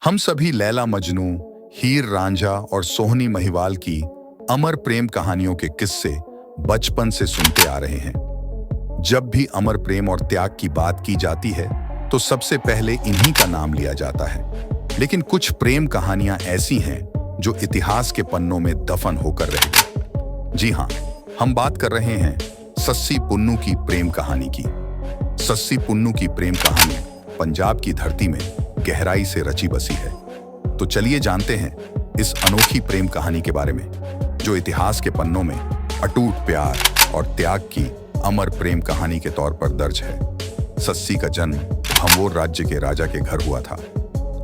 हम सभी लैला मजनू, हीर रांझा और सोहनी महिवाल की अमर प्रेम कहानियों के किस्से बचपन से सुनते आ रहे हैं। जब भी अमर प्रेम और त्याग की बात की जाती है तो सबसे पहले इन्हीं का नाम लिया जाता है। लेकिन कुछ प्रेम कहानियां ऐसी हैं जो इतिहास के पन्नों में दफन होकर रह गई। जी हां, हम बात कर रहे हैं सस्सी पुन्नू की प्रेम कहानी की। सस्सी पुन्नू की प्रेम कहानी पंजाब की धरती में गहराई से रची बसी है। तो चलिए जानते हैं इस अनोखी प्रेम कहानी के बारे में, जो इतिहास के पन्नों में अटूट प्यार और त्याग की अमर प्रेम कहानी के तौर पर दर्ज है। सस्सी का जन्म भंवोर राज्य के राजा के घर हुआ था।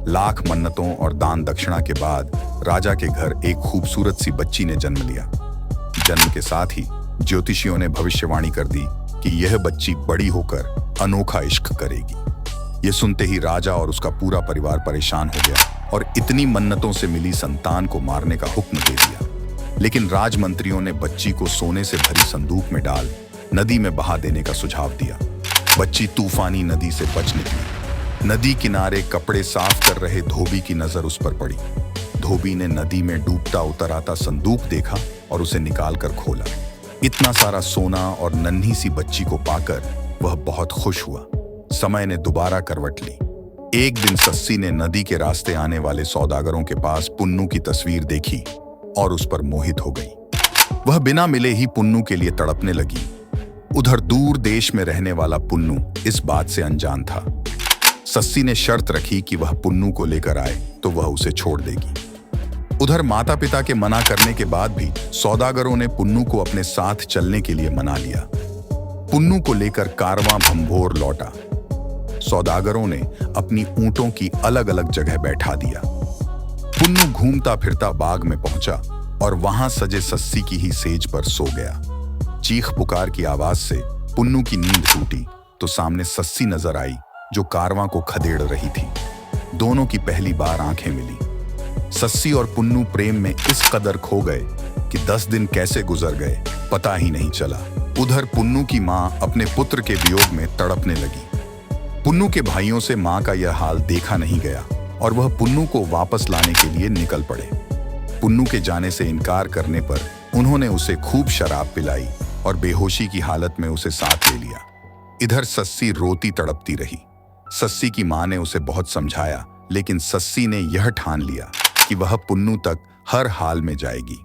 लाख मन्नतों और दान दक्षिणा के बाद राजा के घर एक खूबसूरत सी बच्ची ने जन्म लिया। जन्म के साथ ही ज्योतिषियों ने भविष्यवाणी कर दी कि यह बच्ची बड़ी होकर अनोखा इश्क करेगी। ये सुनते ही राजा और उसका पूरा परिवार परेशान हो गया और इतनी मन्नतों से मिली संतान को मारने का हुक्म दे दिया। लेकिन राजमंत्रियों ने बच्ची को सोने से भरी संदूक में डाल नदी में बहा देने का सुझाव दिया। बच्ची तूफानी नदी से बच निकली। नदी किनारे कपड़े साफ कर रहे धोबी की नजर उस पर पड़ी। धोबी ने नदी में डूबता उतर आता संदूक देखा और उसे निकाल कर खोला। इतना सारा सोना और नन्ही सी बच्ची को पाकर वह बहुत खुश हुआ। समय ने दोबारा करवट ली। एक दिन सस्सी ने नदी के रास्ते आने वाले सौदागरों के पास पुन्नू की तस्वीर देखी और उस पर मोहित हो गई। वह बिना मिले ही पुन्नू के लिए तड़पने लगी। उधर दूर देश में रहने वाला पुन्नू इस बात से अनजान था। सस्सी ने शर्त रखी कि वह पुन्नू को लेकर आए तो वह उसे छोड़ देगी। उधर माता पिता के मना करने के बाद भी सौदागरों ने पुन्नू को अपने साथ चलने के लिए मना लिया। पुन्नू को लेकर कारवां भंभोर लौटा। सौदागरों ने अपनी ऊंटों की अलग अलग जगह बैठा दिया। पुन्नू घूमता फिरता बाग में पहुंचा और वहां सजे सस्सी की ही सेज पर सो गया। चीख पुकार की आवाज से पुन्नू की नींद टूटी तो सामने सस्सी नजर आई, जो कारवां को खदेड़ रही थी। दोनों की पहली बार आंखें मिली। सस्सी और पुन्नू प्रेम में इस कदर खो गए कि 10 दिन कैसे गुजर गए पता ही नहीं चला। उधर पुन्नू की मां अपने पुत्र के वियोग में तड़पने लगी। पुन्नू के भाइयों से मां का यह हाल देखा नहीं गया और वह पुन्नू को वापस लाने के लिए निकल पड़े। पुन्नू के जाने से इनकार करने पर उन्होंने उसे खूब शराब पिलाई और बेहोशी की हालत में उसे साथ ले लिया। इधर सस्सी रोती तड़पती रही। सस्सी की मां ने उसे बहुत समझाया, लेकिन सस्सी ने यह ठान लिया कि वह पुन्नू तक हर हाल में जाएगी।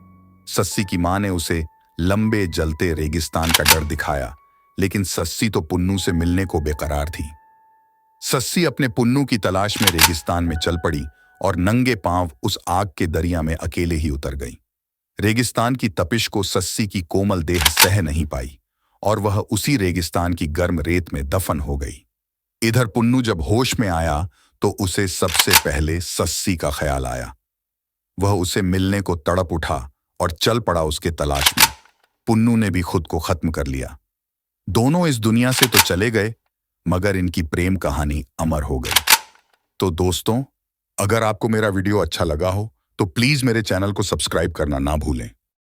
सस्सी की मां ने उसे लंबे जलते रेगिस्तान का डर दिखाया, लेकिन सस्सी तो पुन्नू से मिलने को बेकरार थी। सस्सी अपने पुन्नू की तलाश में रेगिस्तान में चल पड़ी और नंगे पांव उस आग के दरिया में अकेले ही उतर गई। रेगिस्तान की तपिश को सस्सी की कोमल देह सह नहीं पाई और वह उसी रेगिस्तान की गर्म रेत में दफन हो गई। इधर पुन्नू जब होश में आया तो उसे सबसे पहले सस्सी का ख्याल आया। वह उसे मिलने को तड़प उठा और चल पड़ा उसके तलाश में। पुन्नू ने भी खुद को खत्म कर लिया। दोनों इस दुनिया से तो चले गए, मगर इनकी प्रेम कहानी अमर हो गई। तो दोस्तों, अगर आपको मेरा वीडियो अच्छा लगा हो तो प्लीज मेरे चैनल को सब्सक्राइब करना ना भूलें।